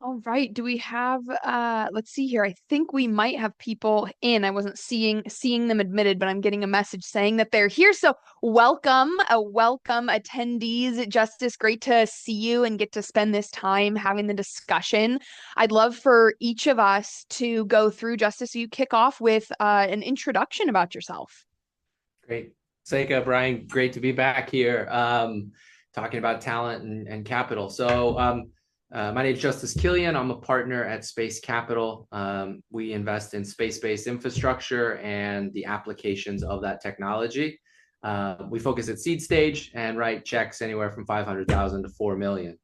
All right. Do we have let's see here. I think we might have people in. I wasn't seeing them admitted, but I'm getting a message saying that they're here. So welcome attendees. Justice, great to see you and get to spend this time having the discussion. I'd love for each of us to go through. Justice, you kick off with an introduction about yourself. Great. Seyka, Brian, great to be back here talking about talent and capital. My name is Justus Kilian. I'm a partner at Space Capital. We invest in space-based infrastructure and the applications of that technology. We focus at seed stage and write checks anywhere from 500,000 to 4 million.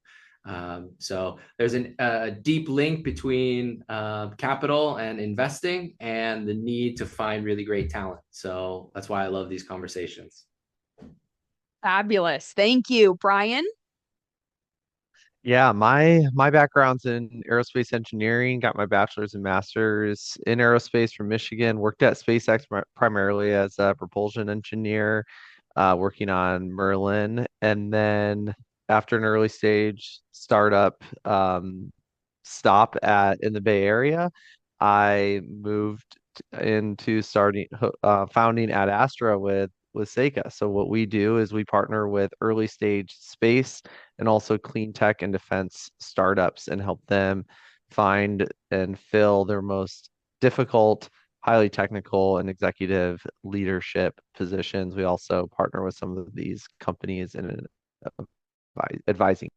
So there's a deep link between capital and investing and the need to find really great talent. So that's why I love these conversations. Fabulous. Thank you, Brian. Yeah, my background's in aerospace engineering, got my bachelor's and master's in aerospace from Michigan, worked at SpaceX primarily as a propulsion engineer, working on Merlin. And then after an early stage startup stop at in the Bay Area, I moved into founding AdAstra with Seyka. So what we do is we partner with early stage space and also clean tech and defense startups and help them find and fill their most difficult, highly technical and executive leadership positions. We also partner with some of these companies in advising.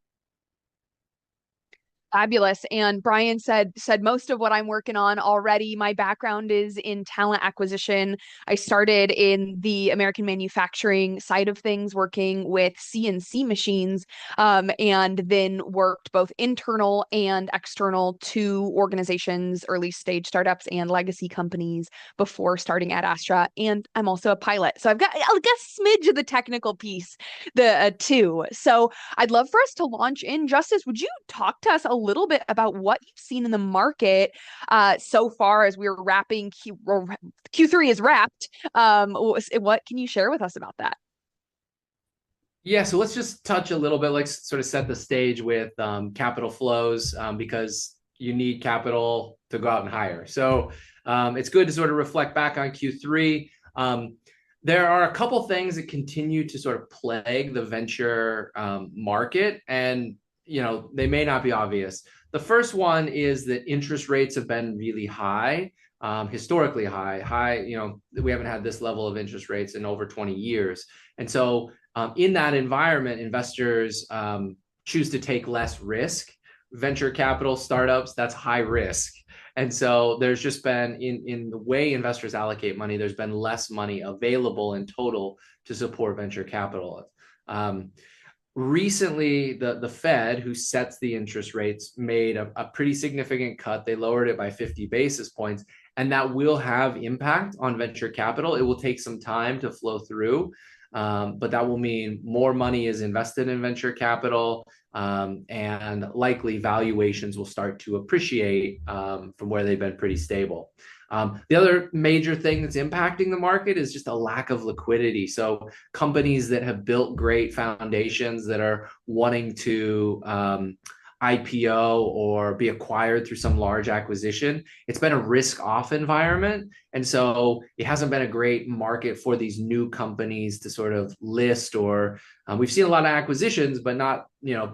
Fabulous. And Brian said most of what I'm working on already. My background is in talent acquisition. I started in the American manufacturing side of things, working with CNC machines, and then worked both internal and external to organizations, early stage startups, and legacy companies before starting at Astra. And I'm also a pilot, so I've got a smidge of the technical piece, the two. So I'd love for us to launch in. Justice, would you talk to us a little bit about what you've seen in the market so far as we're wrapping Q3 is wrapped? What can you share with us about that? Yeah, so let's just touch a little bit, like sort of set the stage with capital flows because you need capital to go out and hire. So it's good to sort of reflect back on Q3. There are a couple things that continue to sort of plague the venture market, and they may not be obvious. The first one is that interest rates have been really high, historically high. We haven't had this level of interest rates in over 20 years, and so in that environment, investors choose to take less risk. Venture capital startups, that's high risk. And so there's just been, in the way investors allocate money, there's been less money available in total to support venture capital. Recently, the Fed, who sets the interest rates, made a pretty significant cut. They lowered it by 50 basis points, and that will have impact on venture capital. It will take some time to flow through, but that will mean more money is invested in venture capital, and likely valuations will start to appreciate from where they've been pretty stable. The other major thing that's impacting the market is just a lack of liquidity. So companies that have built great foundations that are wanting to IPO or be acquired through some large acquisition, it's been a risk-off environment. And so it hasn't been a great market for these new companies to sort of list, or we've seen a lot of acquisitions, but not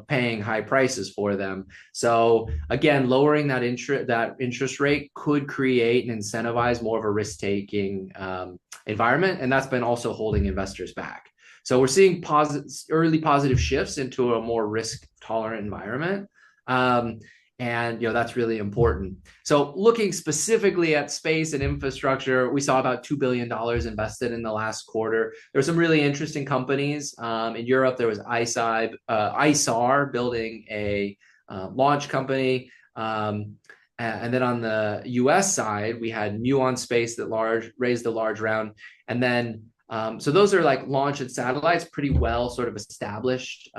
paying high prices for them. So again, lowering that interest rate could create and incentivize more of a risk-taking environment, and that's been also holding investors back. So we're seeing early positive shifts into a more risk-tolerant environment. And that's really important. So looking specifically at space and infrastructure, we saw about $2 billion invested in the last quarter. There were some really interesting companies. In Europe, there was ISAR building a launch company. And then on the US side, we had Muon Space that raised a large round. And then so those are like launch and satellites, pretty well sort of established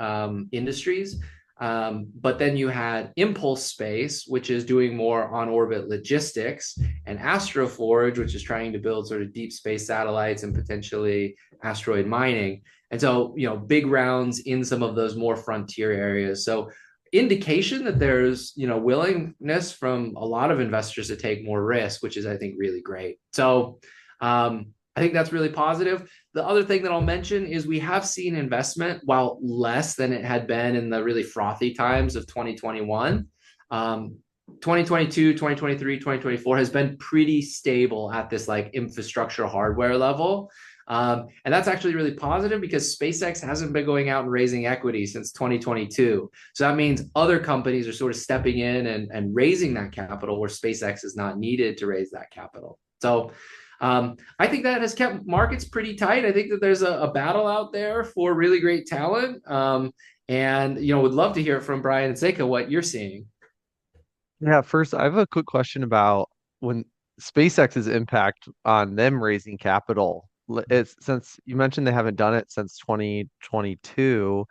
industries. But then you had Impulse Space, which is doing more on-orbit logistics, and Astroforge, which is trying to build sort of deep space satellites and potentially asteroid mining. And so, big rounds in some of those more frontier areas. So indication that there's, willingness from a lot of investors to take more risk, which is, I think, really great. So I think that's really positive. The other thing that I'll mention is we have seen investment, while less than it had been in the really frothy times of 2021. 2022, 2023, 2024 has been pretty stable at this like infrastructure hardware level. And that's actually really positive because SpaceX hasn't been going out and raising equity since 2022. So that means other companies are sort of stepping in and raising that capital where SpaceX is not needed to raise that capital. So I think that has kept markets pretty tight. I think that there's a battle out there for really great talent. And, would love to hear from Brian and Seyka what you're seeing. Yeah, first, I have a quick question about when SpaceX's impact on them raising capital. It's since you mentioned they haven't done it since 2022,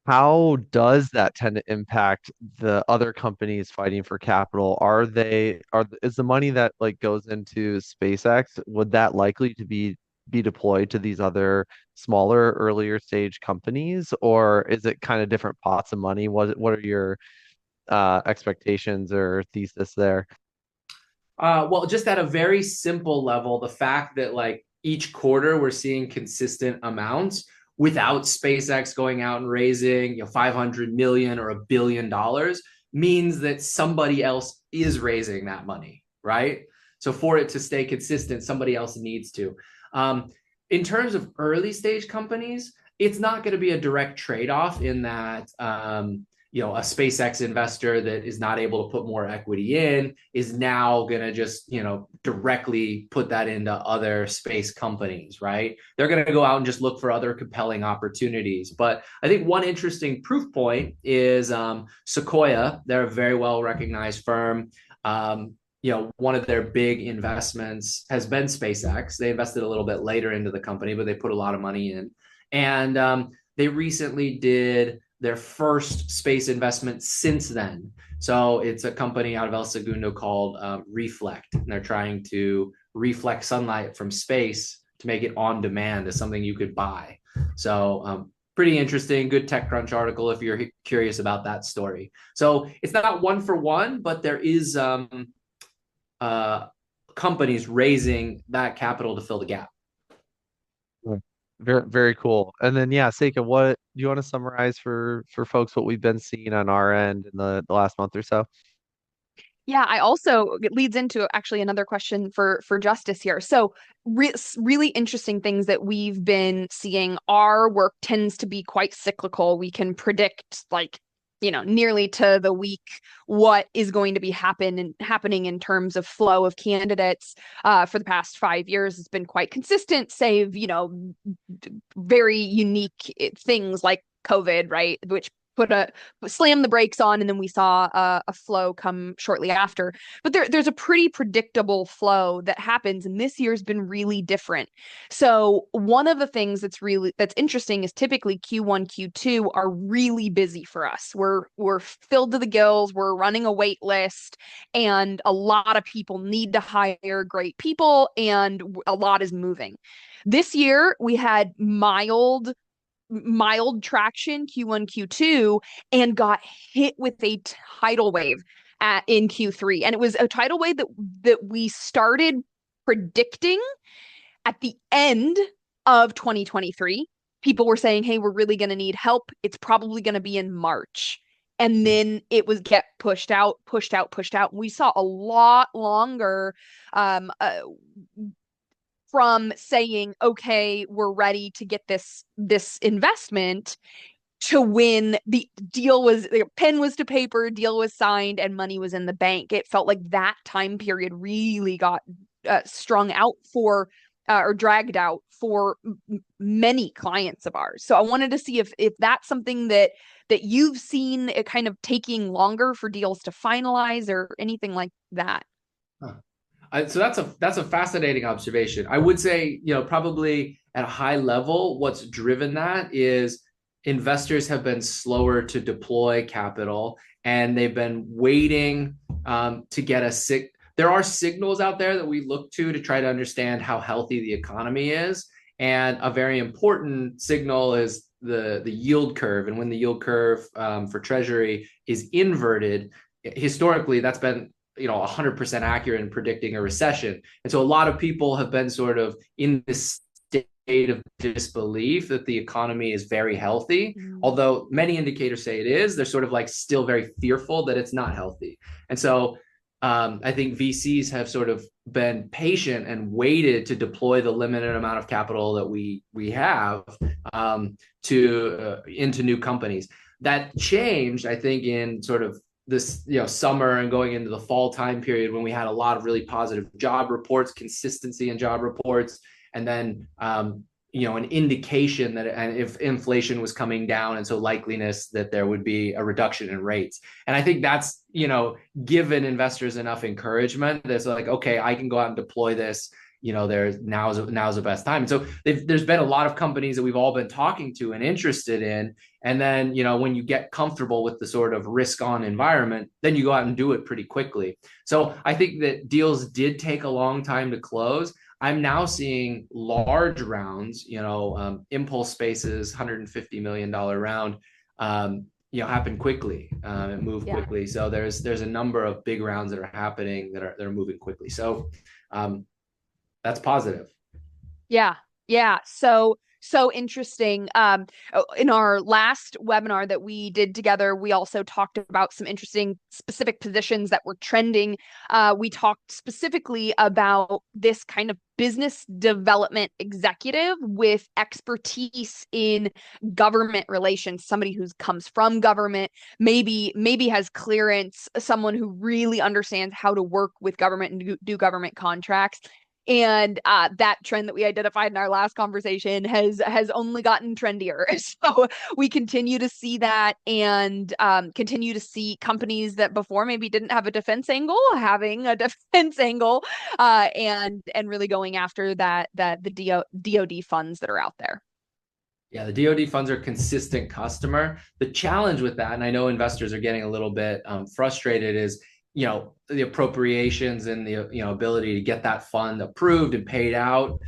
how does that tend to impact the other companies fighting for capital? Is the money that like goes into SpaceX, would that likely to be deployed to these other smaller, earlier stage companies, or is it kind of different pots of money? What are your expectations or thesis there? Well, just at a very simple level, the fact that like each quarter we're seeing consistent amounts without SpaceX going out and raising 500 million or $1 billion means that somebody else is raising that money, right? So for it to stay consistent, somebody else needs to. In terms of early stage companies, it's not going to be a direct trade-off in that a SpaceX investor that is not able to put more equity in is now going to just, directly put that into other space companies, right? They're going to go out and just look for other compelling opportunities. But I think one interesting proof point is Sequoia. They're a very well-recognized firm. One of their big investments has been SpaceX. They invested a little bit later into the company, but they put a lot of money in. And they recently did their first space investment since then. So it's a company out of El Segundo called Reflect. And they're trying to reflect sunlight from space to make it on demand as something you could buy. So pretty interesting, good TechCrunch article if you're curious about that story. So it's not one for one, but there is companies raising that capital to fill the gap. Very, very cool. And then, yeah, Seika, what do you want to summarize for folks what we've been seeing on our end in the last month or so? Yeah, it leads into actually another question for Justus here. So really interesting things that we've been seeing. Our work tends to be quite cyclical. We can predict nearly to the week what is going to be happening in terms of flow of candidates. For the past 5 years, it's been quite consistent, save very unique things like COVID, right, which slam the brakes on, and then we saw a flow come shortly after. But there's a pretty predictable flow that happens, and this year's been really different. So one of the things that's interesting is typically Q1, Q2 are really busy for us. We're filled to the gills, we're running a wait list, and a lot of people need to hire great people, and a lot is moving. This year we had mild traction Q1, Q2, and got hit with a tidal wave in Q3. And it was a tidal wave that we started predicting at the end of 2023. People were saying, hey, we're really going to need help. It's probably going to be in March. And then it was get pushed out. We saw a lot longer from saying, okay, we're ready to get this investment, to when the pen was to paper, deal was signed, and money was in the bank. It felt like that time period really got strung out or dragged out for many clients of ours. So I wanted to see if that's something that you've seen, it kind of taking longer for deals to finalize or anything like that. Huh. So that's a fascinating observation. I would say, probably at a high level, what's driven that is investors have been slower to deploy capital, and they've been waiting to get there are signals out there that we look to try to understand how healthy the economy is. And a very important signal is the yield curve. And when the yield curve for Treasury is inverted, historically, that's been 100% accurate in predicting a recession. And so a lot of people have been sort of in this state of disbelief that the economy is very healthy. Although many indicators say it is, they're sort of like still very fearful that it's not healthy. And so I think VCs have sort of been patient and waited to deploy the limited amount of capital that we have into new companies. That changed, I think, in sort of this summer and going into the fall time period when we had a lot of really positive job reports, consistency in job reports, and then an indication that if inflation was coming down, and so likeliness that there would be a reduction in rates. And I think that's given investors enough encouragement that's like, okay, I can go out and deploy this. Now's the best time. And so there's been a lot of companies that we've all been talking to and interested in. And then, when you get comfortable with the sort of risk on environment, then you go out and do it pretty quickly. So I think that deals did take a long time to close. I'm now seeing large rounds, Impulse Space's $150 million round, happen quickly, and move quickly. So there's a number of big rounds that are happening that are moving quickly. So that's positive. Yeah. So interesting. In our last webinar that we did together, we also talked about some interesting specific positions that were trending. We talked specifically about this kind of business development executive with expertise in government relations, somebody who comes from government, maybe has clearance, someone who really understands how to work with government and do government contracts. And that trend that we identified in our last conversation has only gotten trendier. So we continue to see that, and continue to see companies that before maybe didn't have a defense angle having a defense angle, and really going after the DoD funds that are out there. Yeah, the DoD funds are a consistent customer. The challenge with that, and I know investors are getting a little bit frustrated, is the appropriations and the ability to get that fund approved and paid out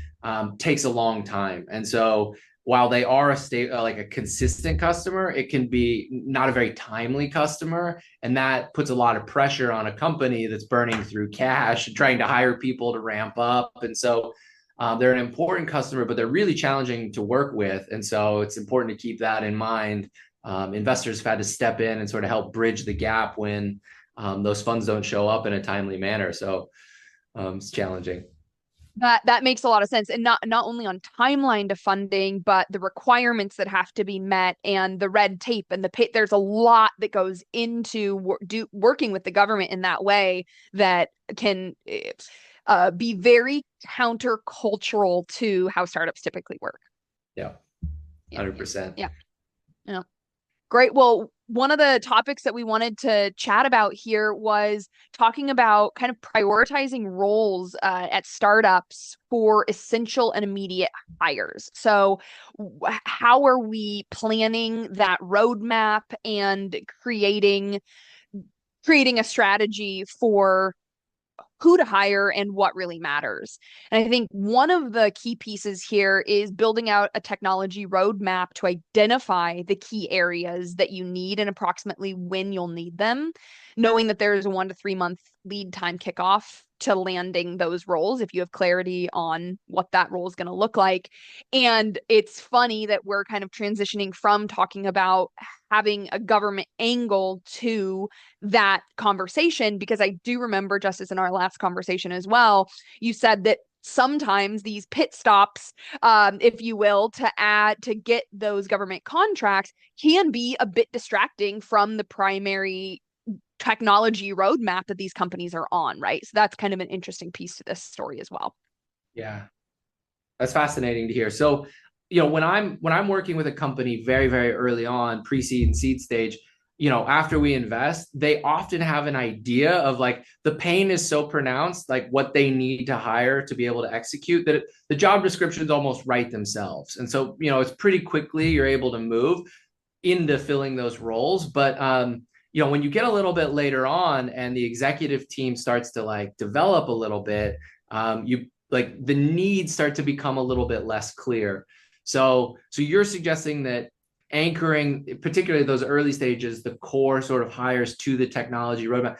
takes a long time. And so while they are a consistent customer, it can be not a very timely customer, and that puts a lot of pressure on a company that's burning through cash and trying to hire people to ramp up. And so they're an important customer, but they're really challenging to work with. And so it's important to keep that in mind. Investors have had to step in and sort of help bridge the gap when those funds don't show up in a timely manner. So it's challenging. That makes a lot of sense. And not only on timeline to funding, but the requirements that have to be met and the red tape and there's a lot that goes into working with the government in that way that can be very countercultural to how startups typically work. Yeah, 100%. Yeah. Great. Well, one of the topics that we wanted to chat about here was talking about kind of prioritizing roles at startups for essential and immediate hires. So how are we planning that roadmap and creating a strategy for who to hire and what really matters? And I think one of the key pieces here is building out a technology roadmap to identify the key areas that you need and approximately when you'll need them, knowing that there's a 1 to 3 month lead time kickoff to landing those roles if you have clarity on what that role is going to look like. And it's funny that we're kind of transitioning from talking about having a government angle to that conversation, because I do remember, Justus, in our last conversation as well, you said that sometimes these pit stops, if you will, to get those government contracts can be a bit distracting from the primary technology roadmap that these companies are on, right? So that's kind of an interesting piece to this story as well. Yeah, that's fascinating to hear. So, when I'm working with a company very, very early on, pre-seed and seed stage, after we invest, they often have an idea of like the pain is so pronounced, like what they need to hire to be able to execute, that the job descriptions almost write themselves. And so, it's pretty quickly you're able to move into filling those roles. But when you get a little bit later on and the executive team starts to like develop a little bit, like the needs start to become a little bit less clear. So you're suggesting that anchoring, particularly those early stages, the core sort of hires to the technology roadmap.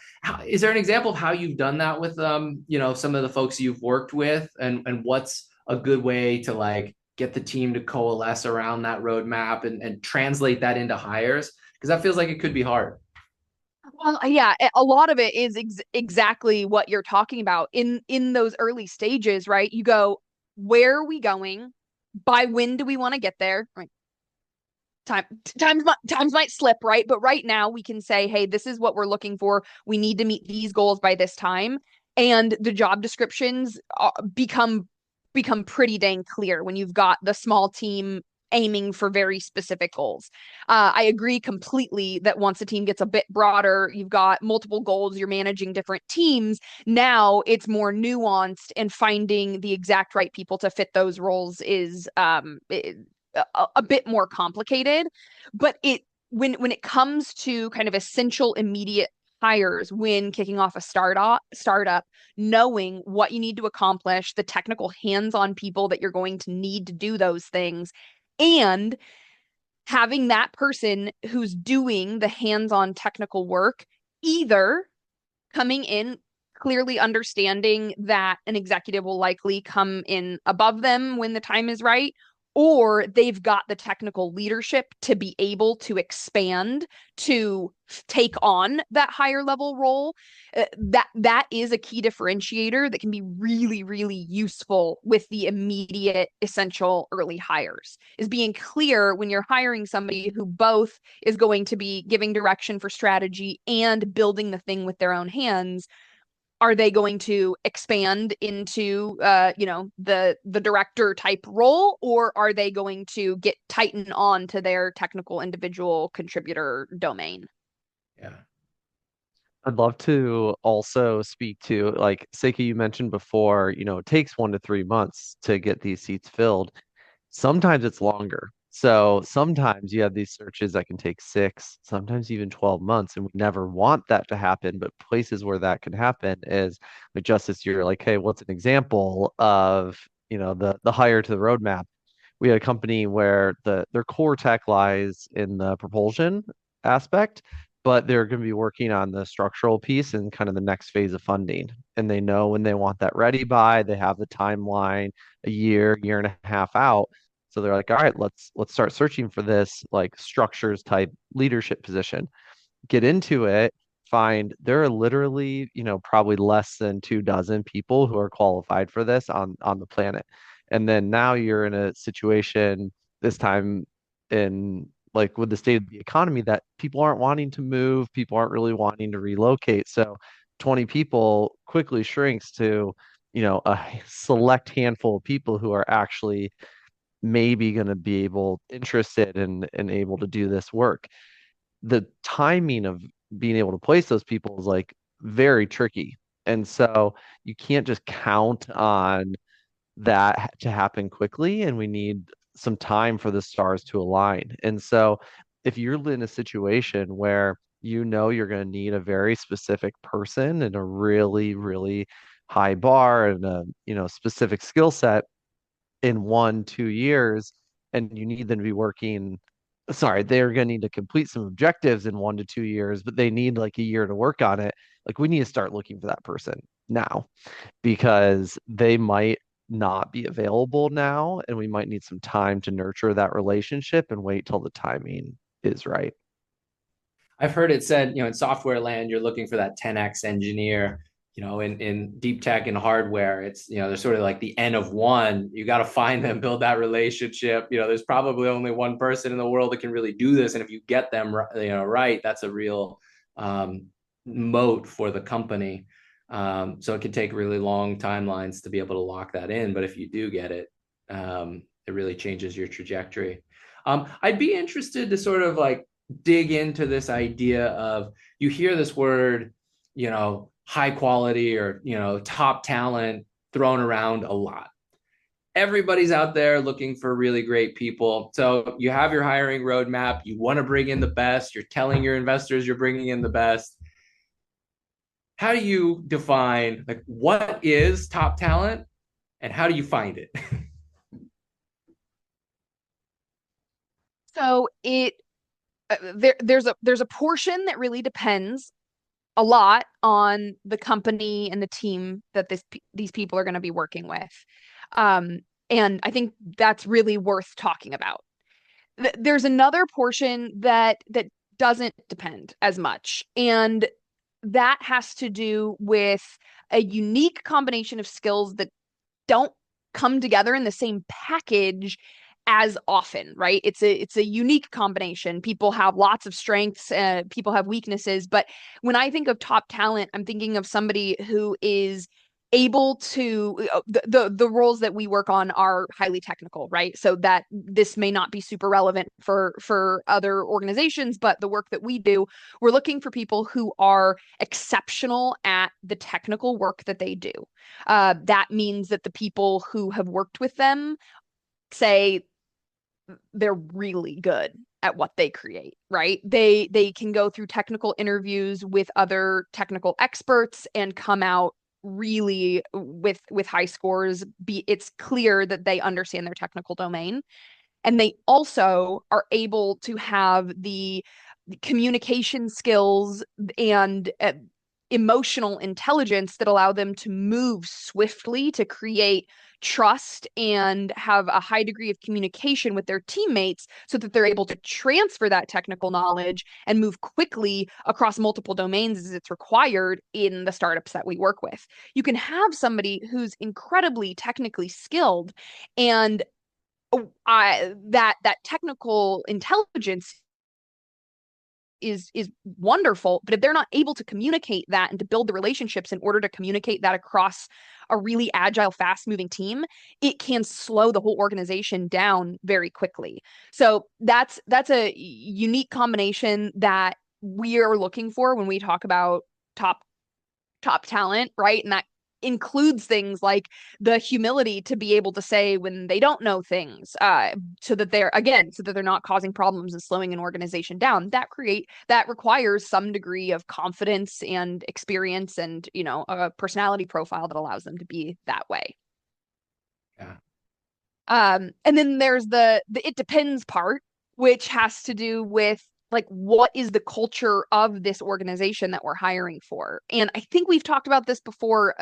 Is there an example of how you've done that with some of the folks you've worked with, and what's a good way to like get the team to coalesce around that roadmap and translate that into hires? Because that feels like it could be hard. Well, yeah, a lot of it is exactly what you're talking about in those early stages, right? You go, where are we going? By when do we want to get there? Right. Times might slip, right? But right now we can say, hey, this is what we're looking for. We need to meet these goals by this time. And the job descriptions become pretty dang clear when you've got the small team aiming for very specific goals. I agree completely that once a team gets a bit broader, you've got multiple goals, you're managing different teams. Now it's more nuanced, and finding the exact right people to fit those roles is a bit more complicated. But when it comes to kind of essential immediate hires when kicking off a startup, knowing what you need to accomplish, the technical hands-on people that you're going to need to do those things, and having that person who's doing the hands-on technical work either coming in clearly understanding that an executive will likely come in above them when the time is right, or they've got the technical leadership to be able to expand to take on that higher level role. That is a key differentiator that can be really, really useful with the immediate essential early hires, is being clear when you're hiring somebody who both is going to be giving direction for strategy and building the thing with their own hands. Are they going to expand into the director type role, or are they going to get tighten on to their technical individual contributor domain? Yeah. I'd love to also speak to, like, Seyka, you mentioned before, it takes 1 to 3 months to get these seats filled. Sometimes it's longer. So sometimes you have these searches that can take 6, sometimes even 12 months, and we never want that to happen. But places where that can happen is like Justice, you're like, hey, what's an example of, the hire to the roadmap? We had a company where their core tech lies in the propulsion aspect, but they're going to be working on the structural piece and kind of the next phase of funding. And they know when they want that ready by, they have the timeline a year and a half out. So they're like, all right, let's start searching for this like structures type leadership position. Get into it, find there are literally, probably less than 2 dozen people who are qualified for this on the planet. And then now you're in a situation this time in like with the state of the economy that people aren't wanting to move, people aren't really wanting to relocate. So 20 people quickly shrinks to, a select handful of people who are actually maybe going to be interested and able to do this work. The timing of being able to place those people is like very tricky. And so you can't just count on that to happen quickly, and we need some time for the stars to align. And so if you're in a situation where you're going to need a very specific person and a really, really high bar and a specific skill set in 1, 2 years, and you need them to be working. Sorry, they're going to need to complete some objectives in 1 to 2 years, but they need like a year to work on it. Like we need to start looking for that person now because they might not be available now, and we might need some time to nurture that relationship and wait till the timing is right. I've heard it said, in software land, you're looking for that 10x engineer. In deep tech and hardware, it's, they're sort of like the N of one. You got to find them, build that relationship. There's probably only one person in the world that can really do this. And if you get them, right, that's a real moat for the company. So it can take really long timelines to be able to lock that in. But if you do get it, it really changes your trajectory. I'd be interested to sort of like dig into this idea of, you hear this word, high quality or, top talent thrown around a lot. Everybody's out there looking for really great people. So you have your hiring roadmap. You want to bring in the best. You're telling your investors you're bringing in the best. How do you define like what is top talent And how do you find it? So there's a portion that really depends a lot on the company and the team that these people are going to be working with. Um, and I think that's really worth talking about. There's another portion that doesn't depend as much, and that has to do with a unique combination of skills that don't come together in the same package as often, right? It's a unique combination. People have lots of strengths, people have weaknesses, but when I think of top talent, I'm thinking of somebody who is able to the roles that we work on are highly technical, right? So that this may not be super relevant for other organizations, but the work that we do, we're looking for people who are exceptional at the technical work that they do. That means that the people who have worked with them say they're really good at what they create, right? They can go through technical interviews with other technical experts and come out really with high scores. It's clear that they understand their technical domain, and they also are able to have the communication skills and emotional intelligence that allow them to move swiftly to create trust and have a high degree of communication with their teammates so that they're able to transfer that technical knowledge and move quickly across multiple domains as it's required in the startups that we work with. You can have somebody who's incredibly technically skilled and that technical intelligence is wonderful, but if they're not able to communicate that and to build the relationships in order to communicate that across a really agile, fast-moving team, it can slow the whole organization down very quickly. So that's a unique combination that we are looking for when we talk about top talent, right? And that includes things like the humility to be able to say when they don't know things, so that they're not causing problems and slowing an organization down. That requires some degree of confidence and experience and, a personality profile that allows them to be that way. Yeah. And then there's the it depends part, which has to do with like what is the culture of this organization that we're hiring for. And I think we've talked about this before.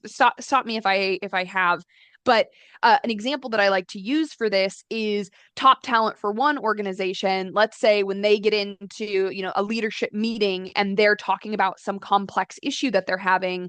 Stop me if I have. But an example that I like to use for this is top talent for one organization. Let's say when they get into, a leadership meeting and they're talking about some complex issue that they're having,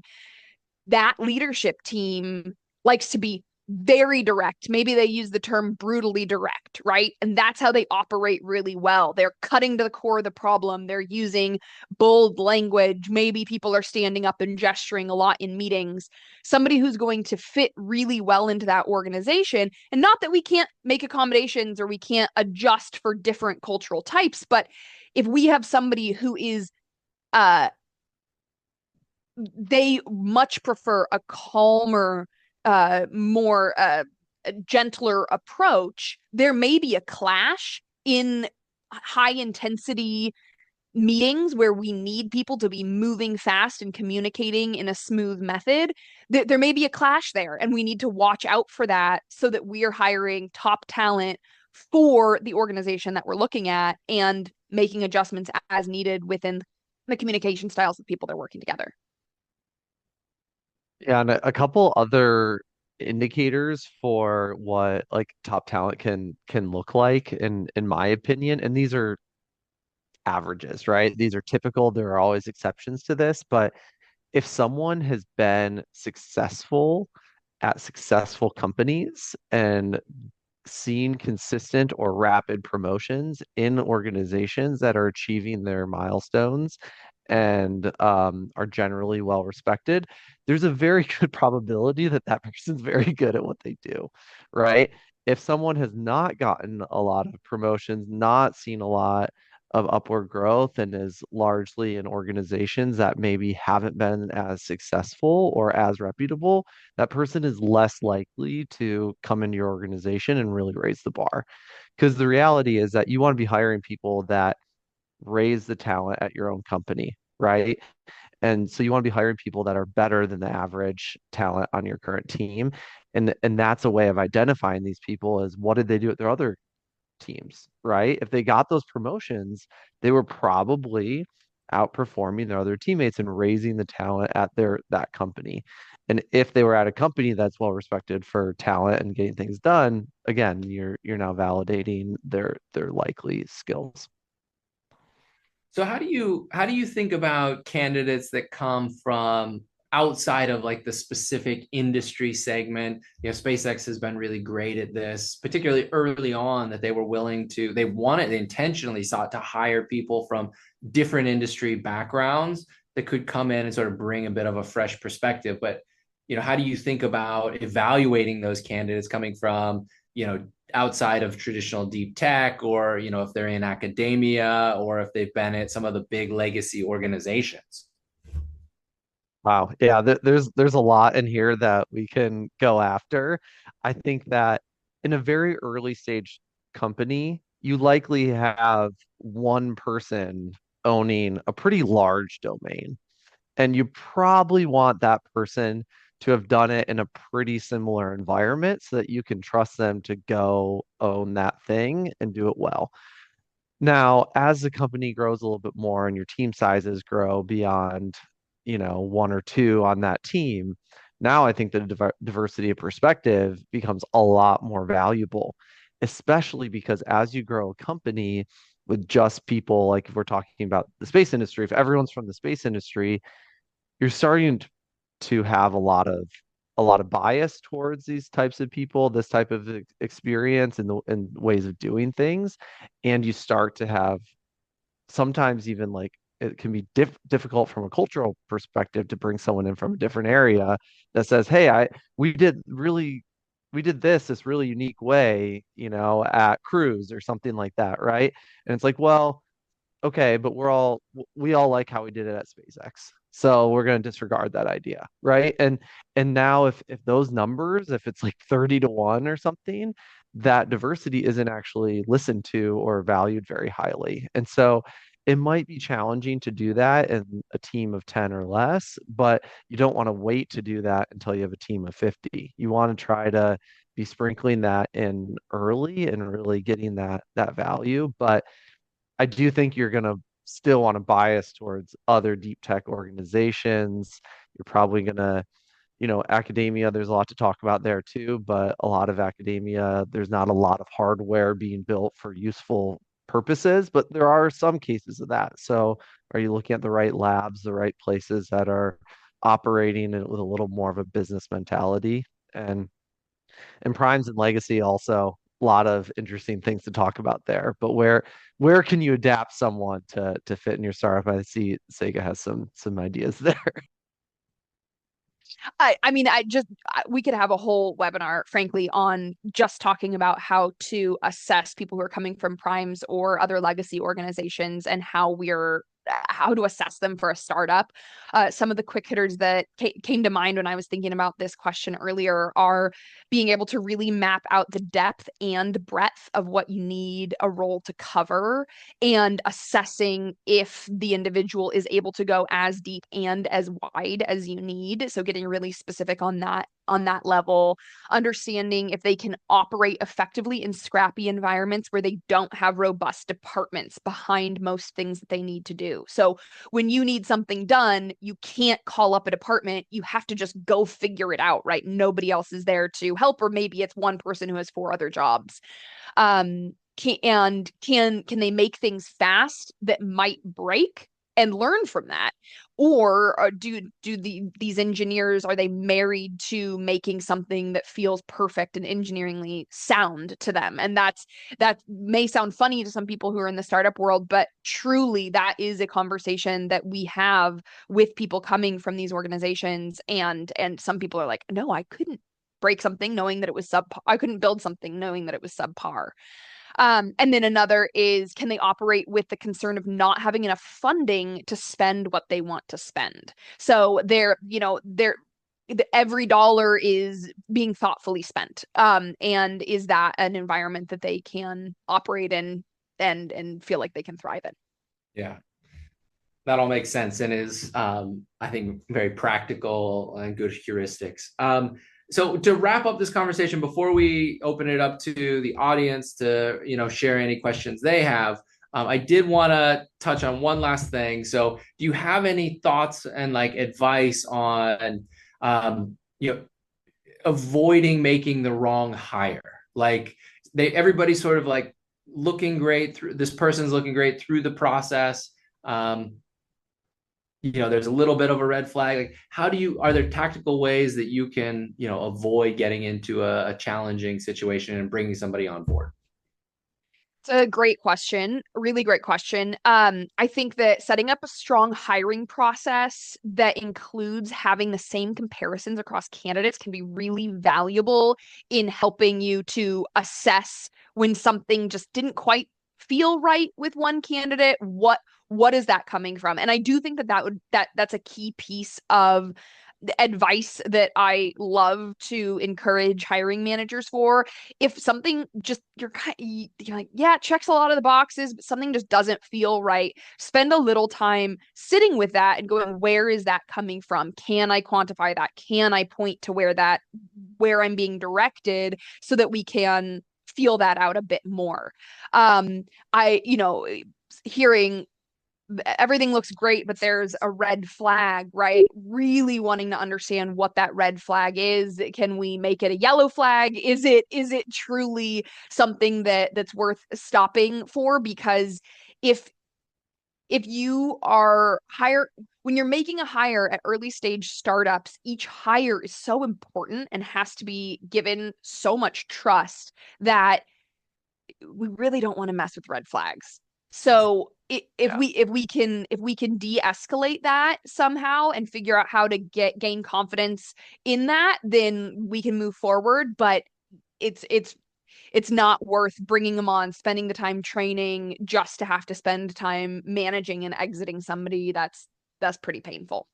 that leadership team likes to be very direct. Maybe they use the term brutally direct, right? And that's how they operate really well. They're cutting to the core of the problem. They're using bold language. Maybe people are standing up and gesturing a lot in meetings. Somebody who's going to fit really well into that organization. And not that we can't make accommodations or we can't adjust for different cultural types, but if we have somebody who is they much prefer a calmer, more gentler approach. There may be a clash in high intensity meetings where we need people to be moving fast and communicating in a smooth method. There may be a clash there, and we need to watch out for that so that we are hiring top talent for the organization that we're looking at and making adjustments as needed within the communication styles of people that are working together. Yeah, and a couple other indicators for what like top talent can look like in my opinion, and these are averages, right? These are typical. There are always exceptions to this, but if someone has been successful at successful companies and seen consistent or rapid promotions in organizations that are achieving their milestones and are generally well respected, there's a very good probability that that person's very good at what they do, right? If someone has not gotten a lot of promotions, not seen a lot of upward growth, and is largely in organizations that maybe haven't been as successful or as reputable, that person is less likely to come into your organization and really raise the bar. Because the reality is that you want to be hiring people that raise the talent at your own company, right? And so you want to be hiring people that are better than the average talent on your current team. And that's a way of identifying these people, is what did they do at their other teams, right? If they got those promotions, they were probably outperforming their other teammates and raising the talent at that company. And if they were at a company that's well respected for talent and getting things done, again, you're now validating their likely skills. So how do you think about candidates that come from outside of like the specific industry segment? SpaceX has been really great at this, particularly early on, that they intentionally sought to hire people from different industry backgrounds that could come in and sort of bring a bit of a fresh perspective. But how do you think about evaluating those candidates coming from, outside of traditional deep tech, or if they're in academia, or if they've been at some of the big legacy organizations? Wow. Yeah, there's a lot in here that we can go after. I think that in a very early stage company, you likely have one person owning a pretty large domain. And you probably want that person to have done it in a pretty similar environment so that you can trust them to go own that thing and do it well. Now, as the company grows a little bit more and your team sizes grow beyond, one or two on that team, now I think the diversity of perspective becomes a lot more valuable, especially because as you grow a company with just people, like if we're talking about the space industry, if everyone's from the space industry, you're starting to have a lot of bias towards these types of people, this type of experience and ways of doing things, and you start to have sometimes even like it can be difficult from a cultural perspective to bring someone in from a different area that says, "Hey, we did really we did this really unique way, at Cruise or something like that, right?" And it's like, well, okay, but we all like how we did it at SpaceX. So we're going to disregard that idea, right? And now if those numbers, if it's like 30-1 or something, that diversity isn't actually listened to or valued very highly. And so it might be challenging to do that in a team of 10 or less, but you don't want to wait to do that until you have a team of 50. You want to try to be sprinkling that in early and really getting that value. But I do think you're going to still want to bias towards other deep tech organizations. You're probably going to, academia, there's a lot to talk about there too, but a lot of academia, there's not a lot of hardware being built for useful purposes, but there are some cases of that. So are you looking at the right labs, the right places that are operating with a little more of a business mentality? And primes and legacy also a lot of interesting things to talk about there. But where can you adapt someone to fit in your startup? I see Seyka has some ideas there. I mean, we could have a whole webinar, frankly, on just talking about how to assess people who are coming from primes or other legacy organizations and how to assess them for a startup. Some of the quick hitters that came to mind when I was thinking about this question earlier are being able to really map out the depth and breadth of what you need a role to cover, and assessing if the individual is able to go as deep and as wide as you need. So getting really specific on that level, understanding if they can operate effectively in scrappy environments where they don't have robust departments behind most things that they need to do. So when you need something done, you can't call up a department. You have to just go figure it out, right? Nobody else is there to help, or maybe it's one person who has 4 other jobs. Can they make things fast that might break and learn from that? Or these engineers, are they married to making something that feels perfect and engineeringly sound to them? And that may sound funny to some people who are in the startup world, but truly that is a conversation that we have with people coming from these organizations. And some people are like, no, I couldn't break something knowing that it was subpar. I couldn't build something knowing that it was subpar. And then another is, can they operate with the concern of not having enough funding to spend what they want to spend? So every dollar is being thoughtfully spent. And is that an environment that they can operate in and feel like they can thrive in? Yeah, that all makes sense and is, I think, very practical and good heuristics. So to wrap up this conversation before we open it up to the audience to, share any questions they have, I did want to touch on one last thing. So do you have any thoughts and like advice on, you know, avoiding making the wrong hire? Like everybody's sort of like looking great through, this person's looking great through the process. There's a little bit of a red flag. Like, are there tactical ways that you can, avoid getting into a challenging situation and bringing somebody on board? It's a great question, really great question. I think that setting up a strong hiring process that includes having the same comparisons across candidates can be really valuable in helping you to assess when something just didn't quite feel right with one candidate. What is that coming from? And I do think that's a key piece of the advice that I love to encourage hiring managers for. If something just you're like, yeah, it checks a lot of the boxes, but something just doesn't feel right, spend a little time sitting with that and going, where is that coming from? Can I quantify that? Can I point to where I'm being directed so that we can feel that out a bit more? Hearing everything looks great, but there's a red flag, right? Really wanting to understand what that red flag is. Can we make it a yellow flag? Is it truly something that's worth stopping for? Because if you are when you're making a hire at early stage startups, each hire is so important and has to be given so much trust that we really don't want to mess with red flags. So if we can de-escalate that somehow and figure out how to gain confidence in that, then we can move forward. But it's not worth bringing them on, spending the time training just to have to spend time managing and exiting somebody. That's pretty painful.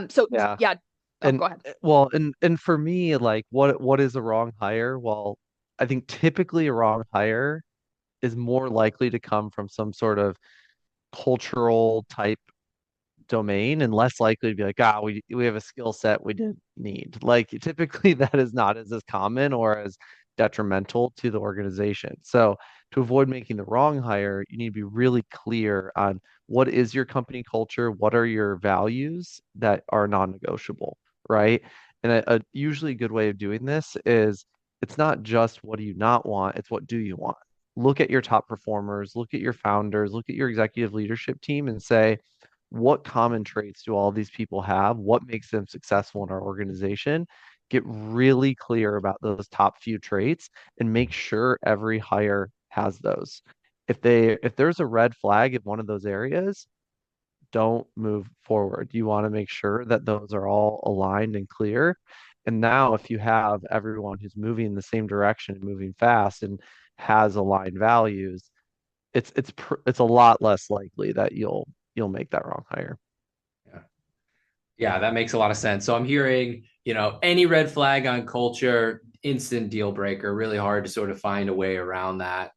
So Yeah. yeah. Oh, go ahead. Well, and for me, like what is a wrong hire? Well, I think typically a wrong hire is more likely to come from some sort of cultural type domain and less likely to be like, we have a skill set we didn't need. Like typically that is not as common or as detrimental to the organization. So to avoid making the wrong hire, you need to be really clear on what is your company culture, what are your values that are non-negotiable, right? And a usually good way of doing this is it's not just what do you not want, it's what do you want. Look at your top performers, look at your founders, look at your executive leadership team and say, what common traits do all these people have? What makes them successful in our organization? Get really clear about those top few traits and make sure every hire has those. If there's a red flag in one of those areas, don't move forward. You want to make sure that those are all aligned and clear. And now if you have everyone who's moving in the same direction and moving fast and has aligned values, it's a lot less likely that you'll make that wrong hire. Yeah. Yeah, that makes a lot of sense. So I'm hearing, any red flag on culture, instant deal breaker, really hard to sort of find a way around that.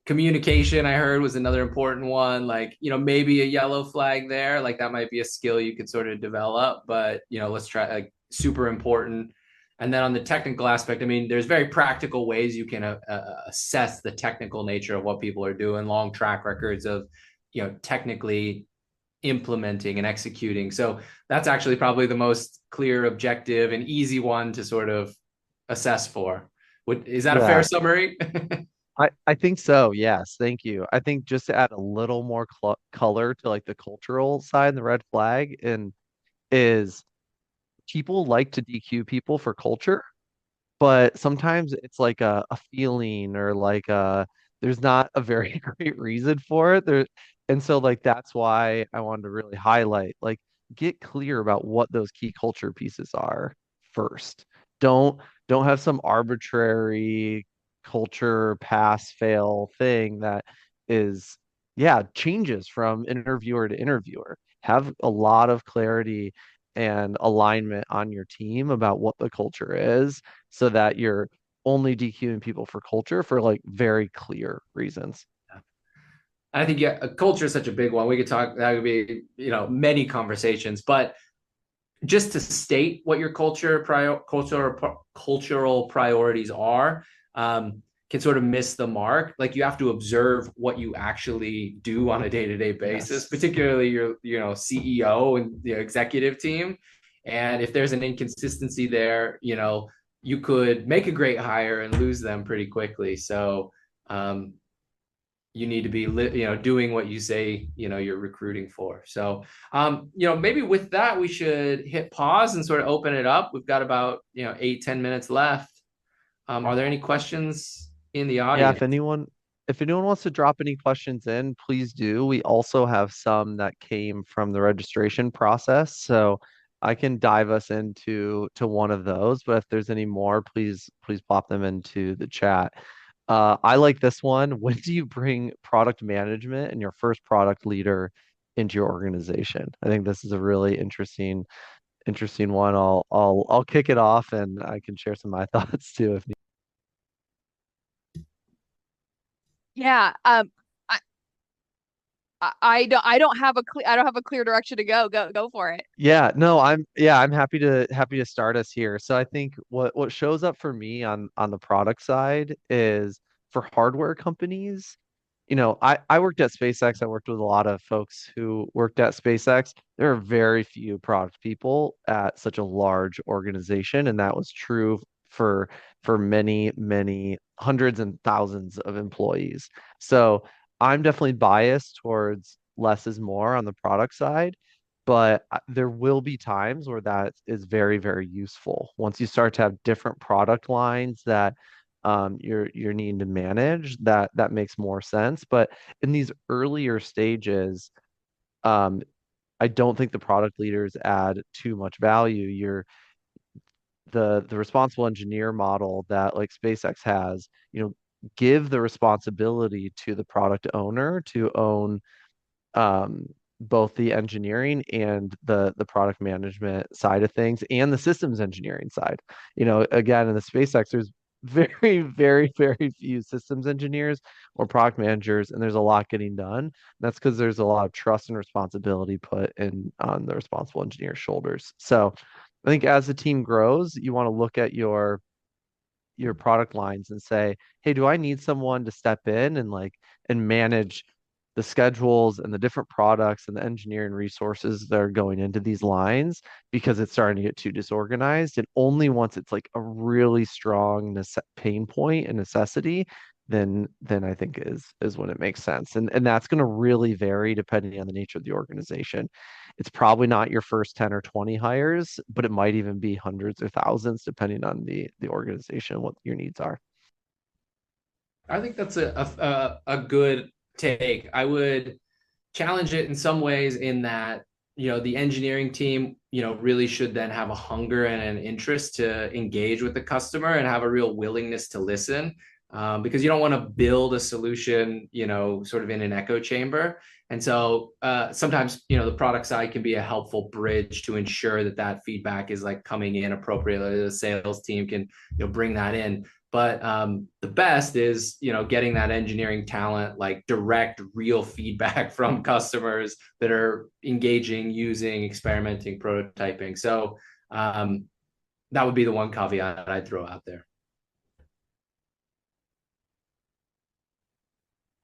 Communication, I heard, was another important one. Like, maybe a yellow flag there, like that might be a skill you could sort of develop, but, let's try, like, super important. And then on the technical aspect, I mean, there's very practical ways you can assess the technical nature of what people are doing, long track records of, technically implementing and executing. So that's actually probably the most clear, objective, and easy one to sort of assess for. Is that a fair Yeah, summary? I think so. Yes, thank you. I think just to add a little more color to like the cultural side and the red flag and is people like to DQ people for culture, but sometimes it's like a feeling or like there's not a very great reason for it there. And so like that's why I wanted to really highlight like get clear about what those key culture pieces are first. Don't have some arbitrary culture pass fail thing that is changes from interviewer to interviewer. Have a lot of clarity and alignment on your team about what the culture is so that you're only DQing people for culture for like very clear reasons. I think culture is such a big one. We could talk, that would be, many conversations, but just to state what your cultural priorities are, can sort of miss the mark. Like you have to observe what you actually do on a day-to-day basis, Yes. particularly your CEO and the executive team. And if there's an inconsistency there, you could make a great hire and lose them pretty quickly. So you need to be doing what you say you're recruiting for. So maybe with that we should hit pause and sort of open it up. We've got about 8-10 minutes left. Are there any questions in the Yeah, audience? if anyone wants to drop any questions in, please do. We also have some that came from the registration process, so I can dive us into one of those. But if there's any more, please pop them into the chat. I like this one. When do you bring product management and your first product leader into your organization? I think this is a really interesting one. I'll kick it off and I can share some of my thoughts too if Yeah. I, I don't have a clear direction to go. Go for it. I'm happy to start us here. So I think what shows up for me on the product side is for hardware companies, I worked at SpaceX. I worked with a lot of folks who worked at SpaceX. There are very few product people at such a large organization, and that was true for many, many hundreds and thousands of employees. So I'm definitely biased towards less is more on the product side, but there will be times where that is very, very useful. Once you start to have different product lines that you're needing to manage, that makes more sense. But in these earlier stages, um, I don't think the product leaders add too much value. The responsible engineer model that like SpaceX has, give the responsibility to the product owner to own um, both the engineering and the product management side of things and the systems engineering side. Again, in the SpaceX, there's very, very, very few systems engineers or product managers, and there's a lot getting done. That's because there's a lot of trust and responsibility put in on the responsible engineer's shoulders. So I think as the team grows, you want to look at your product lines and say, hey, do I need someone to step in and manage the schedules and the different products and the engineering resources that are going into these lines because it's starting to get too disorganized. And only once it's like a really strong pain point and necessity, then I think is when it makes sense. And that's going to really vary depending on the nature of the organization. It's probably not your first 10 or 20 hires, but it might even be hundreds or thousands depending on the organization, what your needs are. I think that's a good take. I would challenge it in some ways in that the engineering team really should then have a hunger and an interest to engage with the customer and have a real willingness to listen, because you don't want to build a solution sort of in an echo chamber. And so sometimes the product side can be a helpful bridge to ensure that that feedback is like coming in appropriately. The sales team can bring that in. But the best is getting that engineering talent, like direct real feedback from customers that are engaging, using, experimenting, prototyping. So that would be the one caveat I'd throw out there.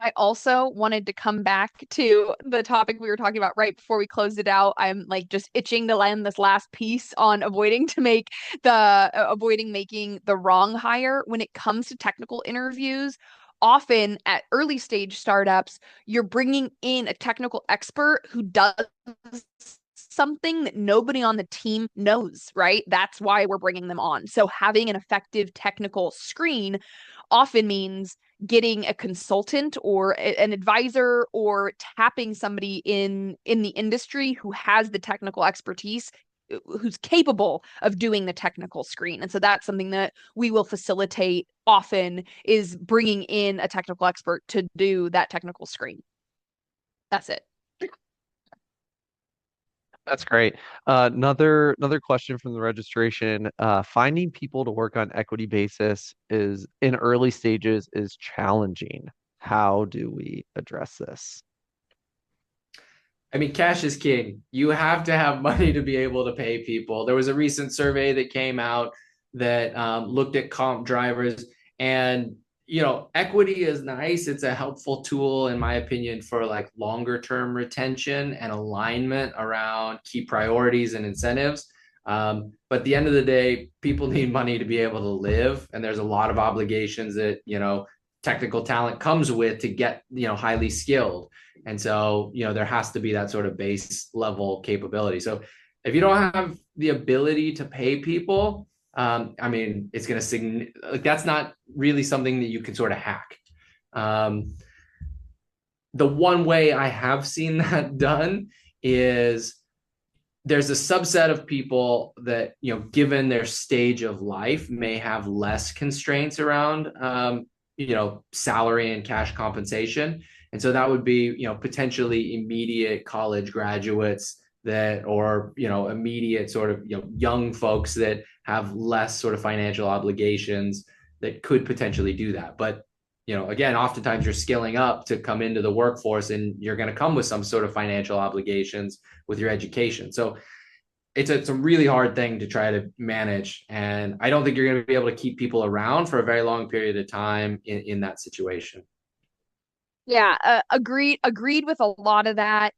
I also wanted to come back to the topic we were talking about right before we closed it out. I'm like just itching to land this last piece on avoiding making the wrong hire when it comes to technical interviews. Often at early stage startups, you're bringing in a technical expert who does something that nobody on the team knows, right? That's why we're bringing them on. So having an effective technical screen often means getting a consultant or an advisor or tapping somebody in the industry who has the technical expertise, who's capable of doing the technical screen. And so that's something that we will facilitate often, is bringing in a technical expert to do that technical screen. That's it. That's great. Another question from the registration. Finding people to work on equity basis is in early stages is challenging. How do we address this? I mean, cash is king. You have to have money to be able to pay people. There was a recent survey that came out that looked at comp drivers, and equity is nice. It's a helpful tool, in my opinion, for like longer term retention and alignment around key priorities and incentives. But at the end of the day, people need money to be able to live, and there's a lot of obligations that technical talent comes with to get highly skilled. And so, there has to be that sort of base level capability. So if you don't have the ability to pay people, I mean, it's going to like that's not really something that you can sort of hack. The one way I have seen that done is there's a subset of people that, given their stage of life, may have less constraints around, salary and cash compensation. And so that would be, potentially immediate college graduates or immediate sort of, young folks that have less sort of financial obligations that could potentially do that. But, again, oftentimes you're skilling up to come into the workforce, and you're going to come with some sort of financial obligations with your education. So it's a really hard thing to try to manage. And I don't think you're going to be able to keep people around for a very long period of time in that situation. Yeah, agreed with a lot of that.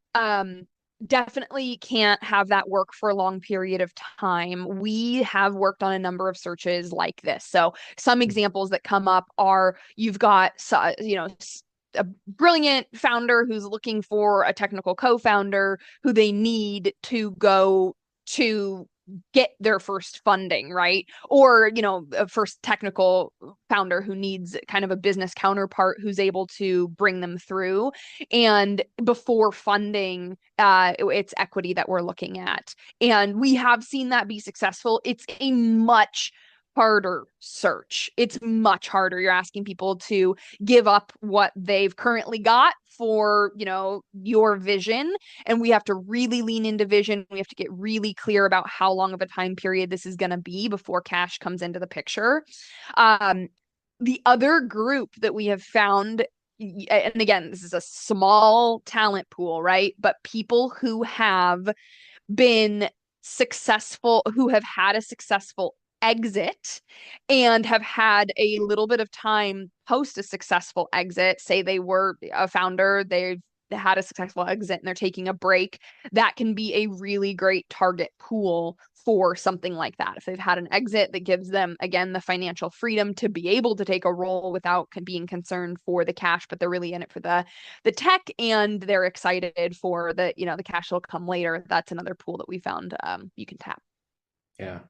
Definitely can't have that work for a long period of time. We have worked on a number of searches like this. So some examples that come up are you've got, a brilliant founder who's looking for a technical co-founder who they need to go to get their first funding, right? Or, a first technical founder who needs kind of a business counterpart who's able to bring them through. And before funding, it's equity that we're looking at. And we have seen that be successful. It's a much harder search. It's much harder. You're asking people to give up what they've currently got for, your vision. And we have to really lean into vision. We have to get really clear about how long of a time period this is going to be before cash comes into the picture. The other group that we have found, and again, this is a small talent pool, right? But people who have been successful, who have had a successful exit and have had a little bit of time post a successful exit. Say they were a founder, they've had a successful exit and they're taking a break. That can be a really great target pool for something like that. If they've had an exit that gives them, again, the financial freedom to be able to take a role without being concerned for the cash, but they're really in it for the tech, and they're excited for the cash will come later. That's another pool that we found you can tap. Yeah.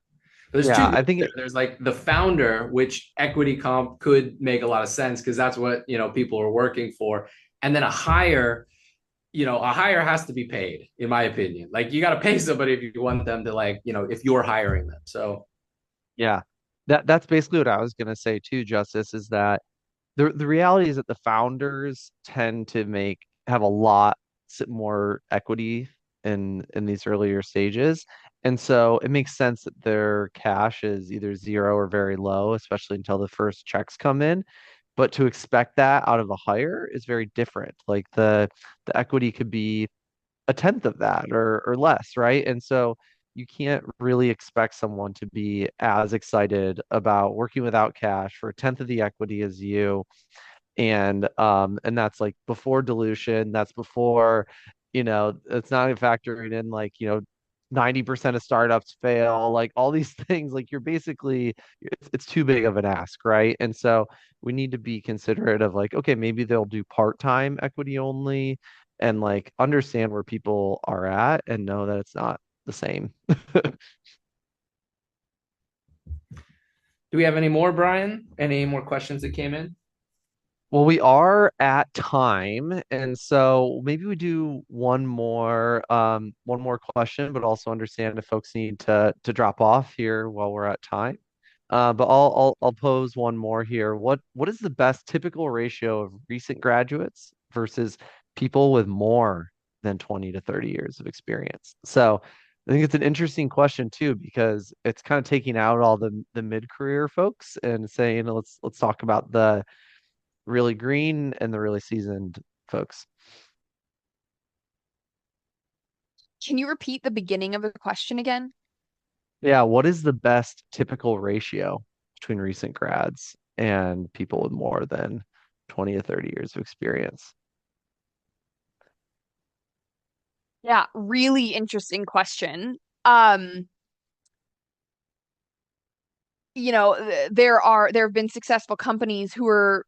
There's Yeah, two. I think There's like the founder, which equity comp could make a lot of sense because that's what people are working for, and then a hire has to be paid, in my opinion. Like you got to pay somebody if you want them to if you're hiring them. So yeah, that's basically what I was gonna say too, Justice, is that the reality is that the founders tend to have a lot more equity in these earlier stages. And so it makes sense that their cash is either zero or very low, especially until the first checks come in. But to expect that out of a hire is very different. Like the equity could be a tenth of that or less, right? And so you can't really expect someone to be as excited about working without cash for a tenth of the equity as you. And that's like before dilution, that's before, it's not factoring in 90% of startups fail, like all these things, like you're basically it's too big of an ask, right? And so we need to be considerate of like, okay, maybe they'll do part-time equity only and like understand where people are at and know that it's not the same. do we have any more, Brian? Any more questions that came in? Well, we are at time, and so maybe we do one more question, but also understand if folks need to drop off here while we're at time. But I'll pose one more here. What is the best typical ratio of recent graduates versus people with more than 20 to 30 years of experience? So I think it's an interesting question too, because it's kind of taking out all the mid-career folks and saying, let's talk about the really green and the really seasoned folks. Can you repeat the beginning of the question again? Yeah, what is the best typical ratio between recent grads and people with more than 20 to 30 years of experience? Yeah, really interesting question. Um, there have been successful companies who are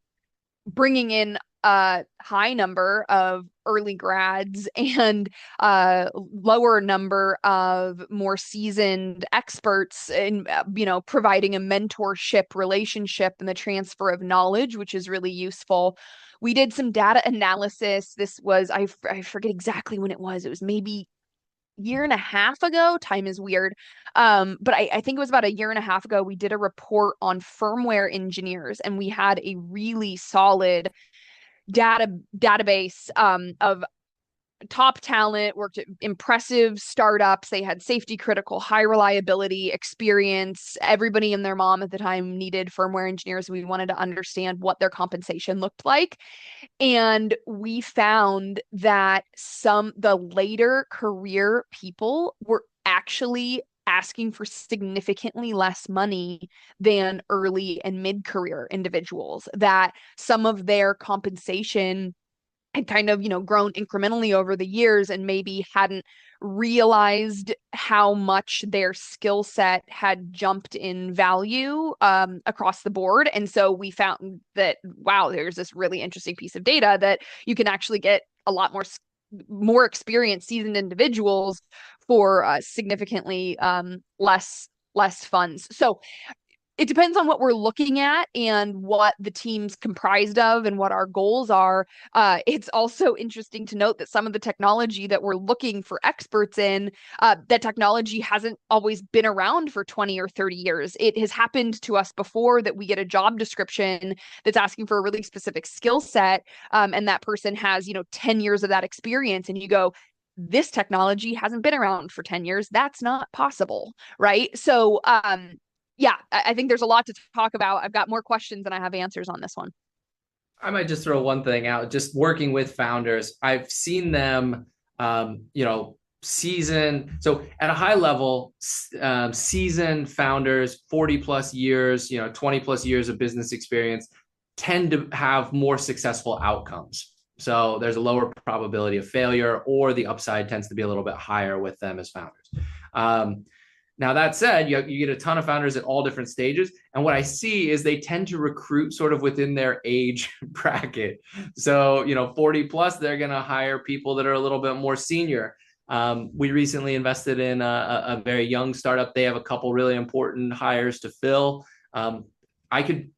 bringing in a high number of early grads and a lower number of more seasoned experts in providing a mentorship relationship and the transfer of knowledge, which is really useful. We did some data analysis. This was I forget exactly when it was. It was maybe year and a half ago. Time is weird. But I think it was about a year and a half ago, we did a report on firmware engineers, and we had a really solid database of top talent, worked at impressive startups. They had safety critical, high reliability experience. Everybody and their mom at the time needed firmware engineers. We wanted to understand what their compensation looked like. And we found that the later career people were actually asking for significantly less money than early and mid-career individuals, that some of their compensation had kind of, grown incrementally over the years and maybe hadn't realized how much their skill set had jumped in value across the board. And so we found that, wow, there's this really interesting piece of data that you can actually get a lot more experienced, seasoned individuals for significantly less funds. So it depends on what we're looking at and what the team's comprised of and what our goals are. It's also interesting to note that some of the technology that we're looking for experts in, that technology hasn't always been around for 20 or 30 years. It has happened to us before that we get a job description that's asking for a really specific skill set, and that person has, 10 years of that experience, and you go, this technology hasn't been around for 10 years. That's not possible, right? So, yeah, I think there's a lot to talk about. I've got more questions than I have answers on this one. I might just throw one thing out. Just working with founders, I've seen them, season. So at a high level, seasoned founders, 40 plus years, 20 plus years of business experience, tend to have more successful outcomes. So there's a lower probability of failure, or the upside tends to be a little bit higher with them as founders. Now, that said, you get a ton of founders at all different stages. And what I see is they tend to recruit sort of within their age bracket. So, 40 plus, they're going to hire people that are a little bit more senior. We recently invested in a very young startup. They have a couple really important hires to fill. I could,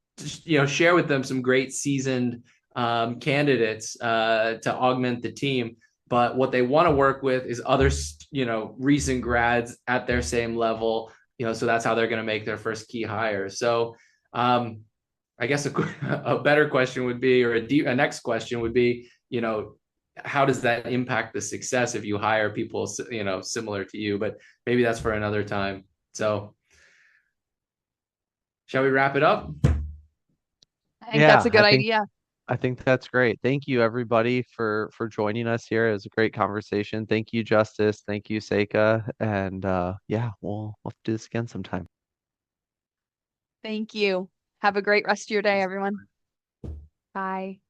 share with them some great seasoned candidates to augment the team. But what they want to work with is other, recent grads at their same level, so that's how they're going to make their first key hire. So I guess a better question would be, or a next question would be, how does that impact the success if you hire people, similar to you? But maybe that's for another time. So shall we wrap it up? I think that's a good idea. I think that's great. Thank you everybody for joining us here. It was a great conversation. Thank you, Justus. Thank you, Seyka. And yeah, we'll have to do this again sometime. Thank you. Have a great rest of your day, everyone. Bye.